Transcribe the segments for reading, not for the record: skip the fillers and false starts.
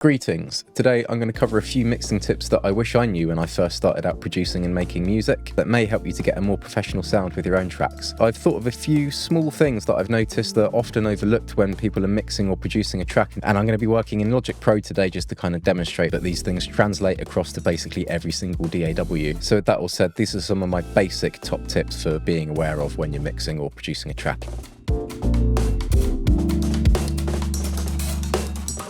Greetings. Today I'm going to cover a few mixing tips that I wish I knew when I first started out producing and making music that may help you to get a more professional sound with your own tracks. I've thought of a few small things that I've noticed that are often overlooked when people are mixing or producing a track, and I'm going to be working in Logic Pro today just to kind of demonstrate that these things translate across to basically every single DAW. So with that all said, these are some of my basic top tips for being aware of when you're mixing or producing a track.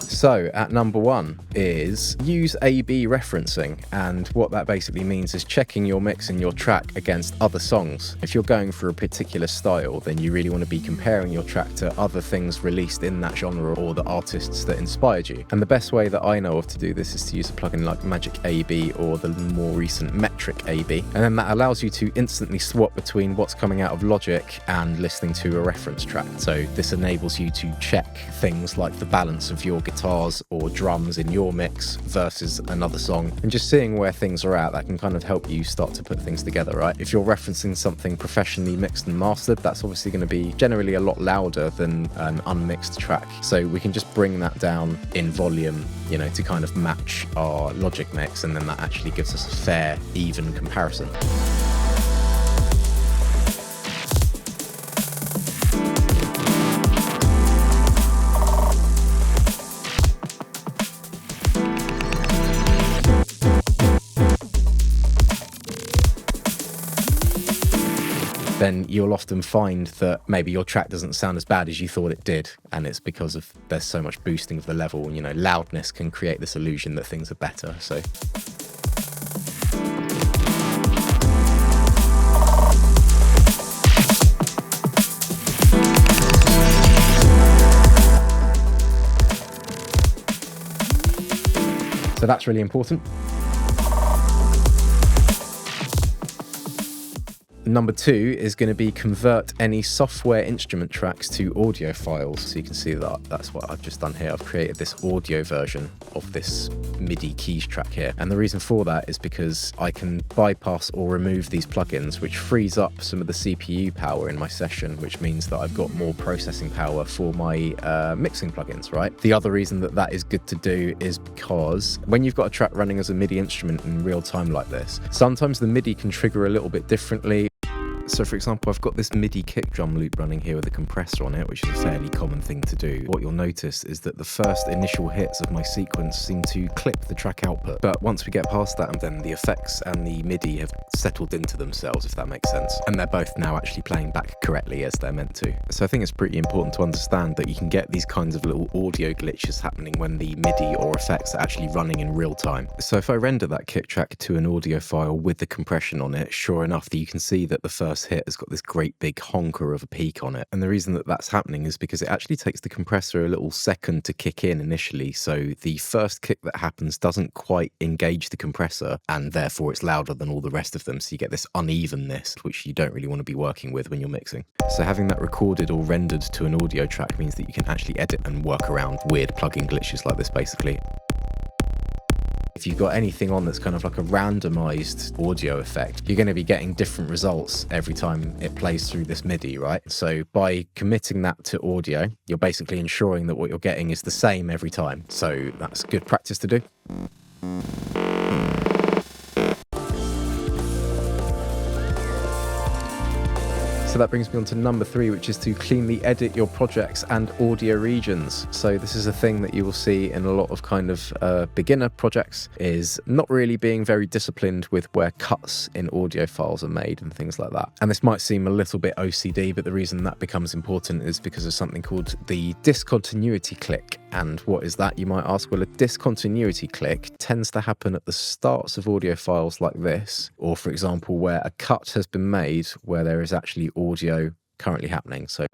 So at number one is use A/B referencing, and what that basically means is checking your mix and your track against other songs. If you're going for a particular style, then you really want to be comparing your track to other things released in that genre or the artists that inspired you. And the best way that I know of to do this is to use a plugin like Magic A/B or the more recent Metric A/B, and then that allows you to instantly swap between what's coming out of Logic and listening to a reference track. So this enables you to check things like the balance of your guitar or drums in your mix versus another song, and just seeing where things are at. That can kind of help you start to put things together, right? If you're referencing something professionally mixed and mastered, that's obviously going to be generally a lot louder than an unmixed track, so we can just bring that down in volume, you know, to kind of match our Logic mix, and then that actually gives us a fair, even comparison. Then you'll often find that maybe your track doesn't sound as bad as you thought it did, and it's because of there's so much boosting of the level. You know, loudness can create this illusion that things are better. So that's really important. Number two is going to be convert any software instrument tracks to audio files. So you can see that that's what I've just done here. I've created this audio version of this MIDI keys track here. And the reason for that is because I can bypass or remove these plugins, which frees up some of the CPU power in my session, which means that I've got more processing power for my mixing plugins, right? The other reason that that is good to do is because when you've got a track running as a MIDI instrument in real time like this, sometimes the MIDI can trigger a little bit differently. So for example, I've got this MIDI kick drum loop running here with a compressor on it, which is a fairly common thing to do. What you'll notice is that the first initial hits of my sequence seem to clip the track output. But once we get past that, then the effects and the MIDI have settled into themselves, if that makes sense. And they're both now actually playing back correctly as they're meant to. So I think it's pretty important to understand that you can get these kinds of little audio glitches happening when the MIDI or effects are actually running in real time. So if I render that kick track to an audio file with the compression on it, sure enough, you can see that the first hit has got this great big honker of a peak on it. And the reason that that's happening is because it actually takes the compressor a little second to kick in initially. So the first kick that happens doesn't quite engage the compressor, and therefore it's louder than all the rest of them. So you get this unevenness, which you don't really want to be working with when you're mixing. So having that recorded or rendered to an audio track means that you can actually edit and work around weird plugin glitches like this, basically. If you've got anything on that's kind of like a randomized audio effect, you're going to be getting different results every time it plays through this MIDI, right? So by committing that to audio, you're basically ensuring that what you're getting is the same every time. So that's good practice to do. So that brings me on to number three, which is to cleanly edit your projects and audio regions. So this is a thing that you will see in a lot of kind of beginner projects, is not really being very disciplined with where cuts in audio files are made and things like that. And this might seem a little bit OCD, but the reason that becomes important is because of something called the discontinuity click. And what is that, you might ask? Well, a discontinuity click tends to happen at the starts of audio files like this, or for example, where a cut has been made where there is actually audio currently happening. So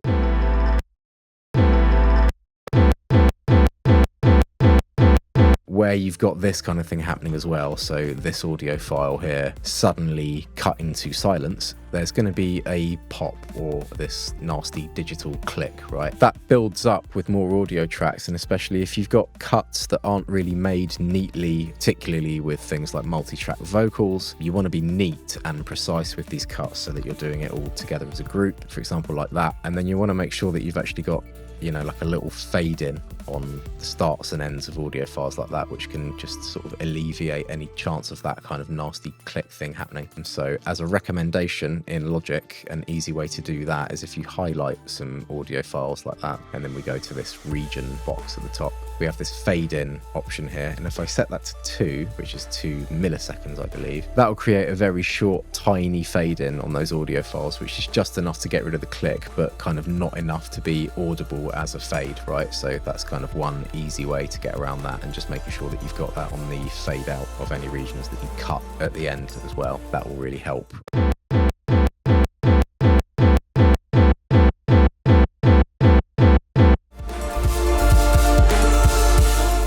where you've got this kind of thing happening as well, so this audio file here suddenly cutting to silence, there's going to be a pop or this nasty digital click, right? That builds up with more audio tracks, and especially if you've got cuts that aren't really made neatly, particularly with things like multi-track vocals, you want to be neat and precise with these cuts so that you're doing it all together as a group, for example, like that. And then you want to make sure that you've actually got you know, like a little fade in on the starts and ends of audio files like that, which can just sort of alleviate any chance of that kind of nasty click thing happening. And so as a recommendation in Logic, an easy way to do that is if you highlight some audio files like that, and then we go to this region box at the top, we have this fade in option here. And if I set that to 2, which is 2 milliseconds, I believe, that will create a very short, tiny fade in on those audio files, which is just enough to get rid of the click, but kind of not enough to be audible as a fade, right? So that's kind of one easy way to get around that, and just making sure that you've got that on the fade out of any regions that you cut at the end as well. That will really help.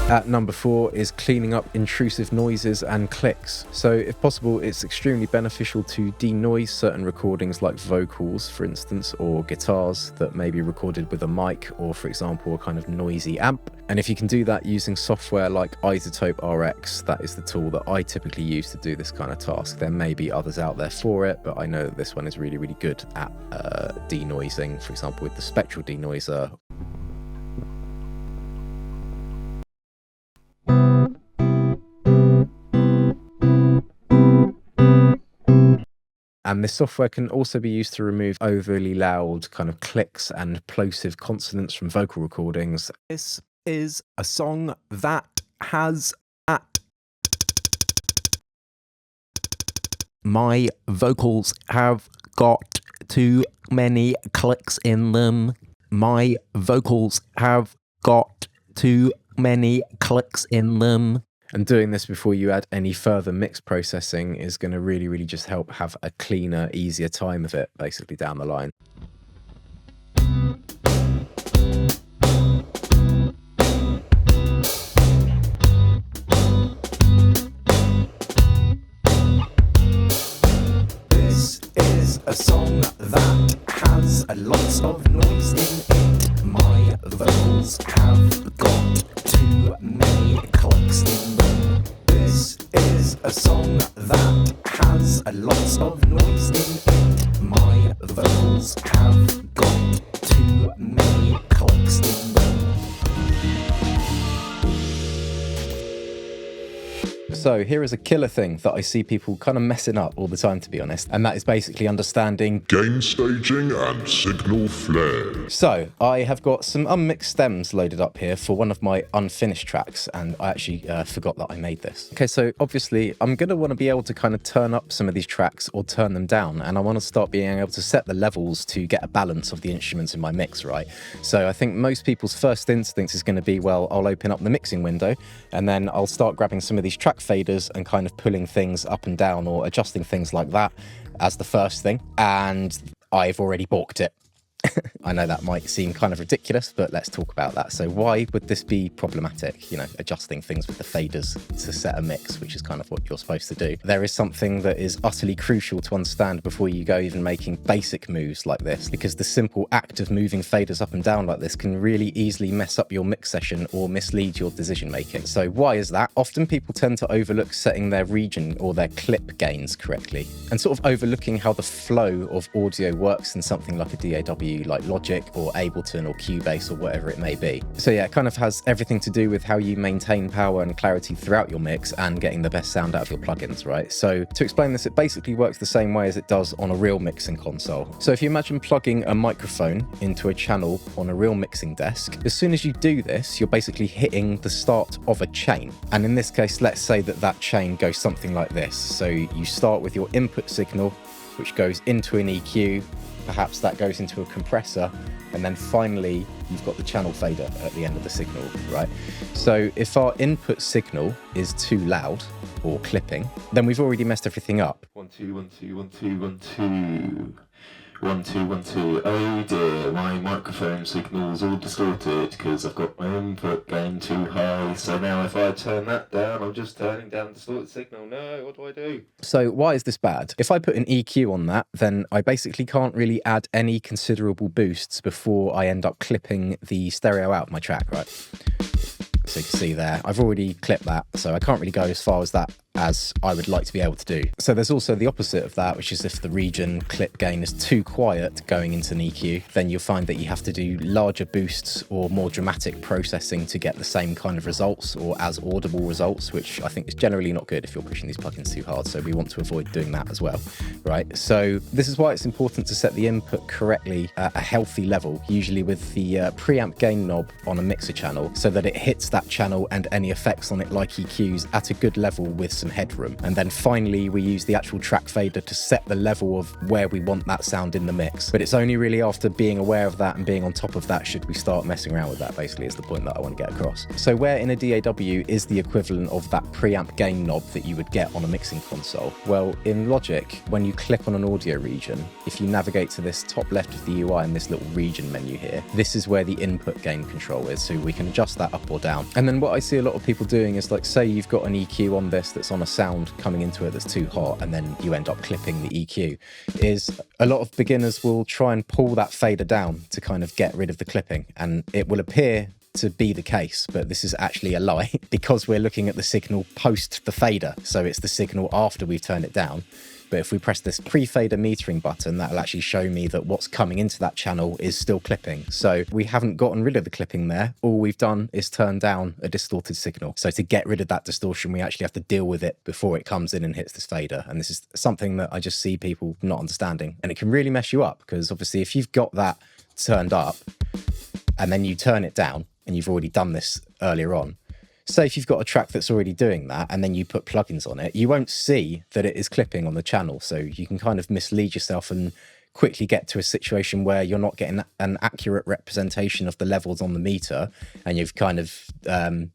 At number 4 is cleaning up intrusive noises and clicks. So if possible, it's extremely beneficial to denoise certain recordings like vocals, for instance, or guitars that may be recorded with a mic or, for example, a kind of noisy amp. And if you can do that using software like Isotope RX, that is the tool that I typically use to do this kind of task. There may be others out there for it, but I know that this one is really, really good at denoising, for example, with the spectral denoiser. And this software can also be used to remove overly loud kind of clicks and plosive consonants from vocal recordings. This is a song that has at. My vocals have got too many clicks in them. My vocals have got too many clicks in them. And doing this before you add any further mix processing is going to really, really just help have a cleaner, easier time of it, basically, down the line. This is a song that has lots of noise in it. My vocals have got too many clicks in them. This is a song that has lots of noise in it. My vocals have got too many clicks in them. So here is a killer thing that I see people kind of messing up all the time, to be honest, and that is basically understanding gain staging and signal flare. So I have got some unmixed stems loaded up here for one of my unfinished tracks, and I actually forgot that I made this. Okay, so obviously I'm going to want to be able to kind of turn up some of these tracks or turn them down, and I want to start being able to set the levels to get a balance of the instruments in my mix, right? So I think most people's first instinct is going to be, well, I'll open up the mixing window and then I'll start grabbing some of these track faders and kind of pulling things up and down or adjusting things like that as the first thing. And I've already balked it. I know that might seem kind of ridiculous, but let's talk about that. So why would this be problematic? You know, adjusting things with the faders to set a mix, which is kind of what you're supposed to do. There is something that is utterly crucial to understand before you go even making basic moves like this, because the simple act of moving faders up and down like this can really easily mess up your mix session or mislead your decision making. So why is that? Often people tend to overlook setting their region or their clip gains correctly, and sort of overlooking how the flow of audio works in something like a DAW like Logic or Ableton or Cubase or whatever it may be. So yeah, it kind of has everything to do with how you maintain power and clarity throughout your mix and getting the best sound out of your plugins, right? So to explain this, it basically works the same way as it does on a real mixing console. So if you imagine plugging a microphone into a channel on a real mixing desk, as soon as you do this, you're basically hitting the start of a chain. And in this case, let's say that that chain goes something like this. So you start with your input signal, which goes into an EQ, perhaps that goes into a compressor, and then finally you've got the channel fader at the end of the signal, right? So if our input signal is too loud or clipping, then we've already messed everything up. 1 2 1 2 1 2 1 2 1 2 1 2. Oh dear, my microphone signal's all distorted because I've got my input gain too high. So now if I turn that down, I'm just turning down the distorted signal. No, what do I do? So why is this bad? If I put an EQ on that, then I basically can't really add any considerable boosts before I end up clipping the stereo out of my track, right? So you can see there, I've already clipped that, so I can't really go as far as that as I would like to be able to do. So there's also the opposite of that, which is if the region clip gain is too quiet going into an EQ, then you'll find that you have to do larger boosts or more dramatic processing to get the same kind of results or as audible results, which I think is generally not good if you're pushing these plugins too hard. So we want to avoid doing that as well, right? So this is why it's important to set the input correctly at a healthy level, usually with the preamp gain knob on a mixer channel, so that it hits that channel and any effects on it like EQs at a good level with some headroom. And then finally we use the actual track fader to set the level of where we want that sound in the mix. But it's only really after being aware of that and being on top of that should we start messing around with that, basically, is the point that I want to get across. So where in a DAW is the equivalent of that preamp gain knob that you would get on a mixing console? Well, in Logic, when you click on an audio region, if you navigate to this top left of the UI and this little region menu here, this is where the input gain control is, so we can adjust that up or down. And then what I see a lot of people doing is, like, say you've got an EQ on this that's on a sound coming into it that's too hot, and then you end up clipping the EQ, is a lot of beginners will try and pull that fader down to kind of get rid of the clipping, and it will appear to be the case, but this is actually a lie because we're looking at the signal post the fader, so it's the signal after we've turned it down. But if we press this pre-fader metering button, that'll actually show me that what's coming into that channel is still clipping. So we haven't gotten rid of the clipping there. All we've done is turn down a distorted signal. So to get rid of that distortion, we actually have to deal with it before it comes in and hits this fader. And this is something that I just see people not understanding. And it can really mess you up, because obviously if you've got that turned up and then you turn it down, and you've already done this earlier on, say if you've got a track that's already doing that and then you put plugins on it, you won't see that it is clipping on the channel. So you can kind of mislead yourself and quickly get to a situation where you're not getting an accurate representation of the levels on the meter, and you've kind of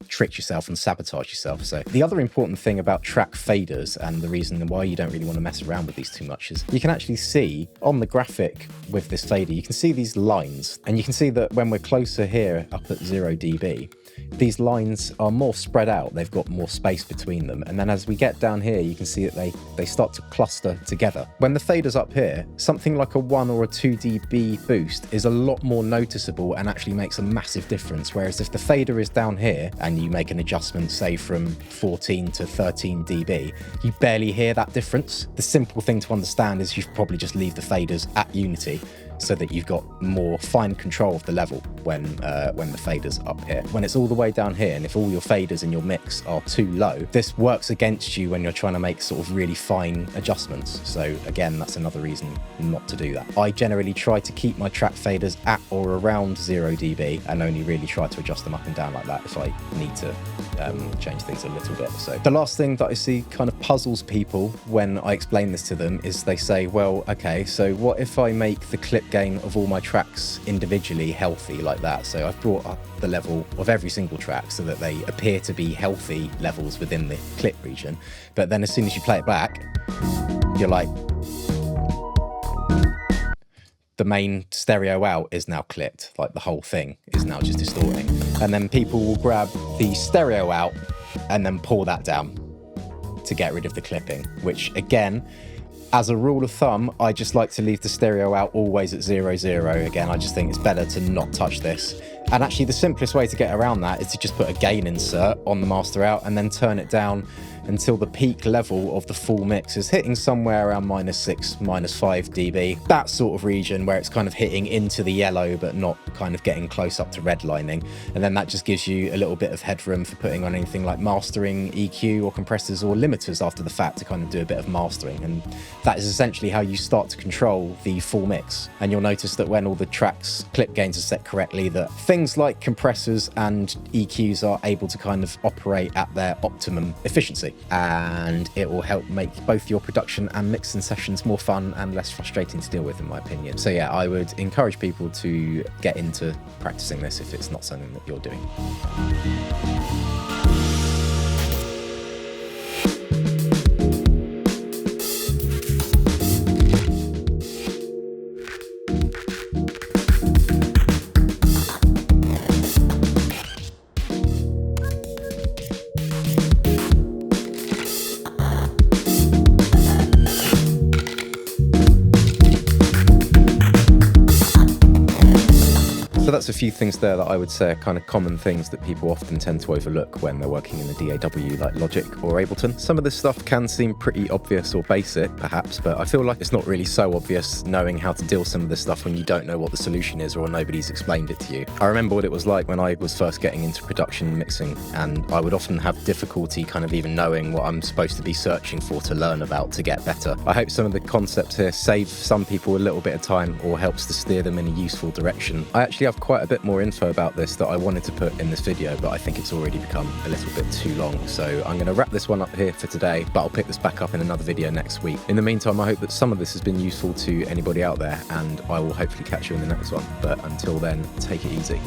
tricked yourself and sabotaged yourself. So the other important thing about track faders, and the reason why you don't really want to mess around with these too much, is you can actually see on the graphic with this fader, you can see these lines, and you can see that when we're closer here up at 0 dB, these lines are more spread out, they've got more space between them, and then as we get down here you can see that they start to cluster together. When the fader's up here, something like a 1 or a 2 dB boost is a lot more noticeable and actually makes a massive difference, whereas if the fader is down here and you make an adjustment, say from 14 to 13 dB, you barely hear that difference. The simple thing to understand is you probably just leave the faders at unity, so that you've got more fine control of the level when the fader's up here. When it's all the way down here, and if all your faders in your mix are too low, this works against you when you're trying to make sort of really fine adjustments. So again, that's another reason not to do that. I generally try to keep my track faders at or around 0 dB and only really try to adjust them up and down like that if I need to change things a little bit. So the last thing that I see kind of puzzles people when I explain this to them is they say, well, okay, so what if I make the clip gain of all my tracks individually healthy like that? So I've brought up the level of every single track so that they appear to be healthy levels within the clip region, but then as soon as you play it back, you're like, the main stereo out is now clipped, like the whole thing is now just distorting. And then people will grab the stereo out and then pull that down to get rid of the clipping, which again, as a rule of thumb, I just like to leave the stereo out always at 0, 0. Again, I just think it's better to not touch this. And actually the simplest way to get around that is to just put a gain insert on the master out and then turn it down until the peak level of the full mix is hitting somewhere around -6, -5 dB. That sort of region where it's kind of hitting into the yellow but not kind of getting close up to redlining. And then that just gives you a little bit of headroom for putting on anything like mastering, EQ or compressors or limiters after the fact to kind of do a bit of mastering. And that is essentially how you start to control the full mix. And you'll notice that when all the tracks clip gains are set correctly, that things like compressors and EQs are able to kind of operate at their optimum efficiency. And it will help make both your production and mixing sessions more fun and less frustrating to deal with, in my opinion. So yeah, I would encourage people to get into practicing this if it's not something that you're doing. that's a few things there that I would say are kind of common things that people often tend to overlook when they're working in the DAW, like Logic or Ableton. Some of this stuff can seem pretty obvious or basic, perhaps, but I feel like it's not really so obvious knowing how to deal with some of this stuff when you don't know what the solution is or nobody's explained it to you. I remember what it was like when I was first getting into production mixing, and I would often have difficulty kind of even knowing what I'm supposed to be searching for to learn about to get better. I hope some of the concepts here save some people a little bit of time or helps to steer them in a useful direction. I actually have quite a bit more info about this that I wanted to put in this video, but I think it's already become a little bit too long, so I'm going to wrap this one up here for today, but I'll pick this back up in another video next week. In the meantime, I hope that some of this has been useful to anybody out there, and I will hopefully catch you in the next one. But until then, take it easy.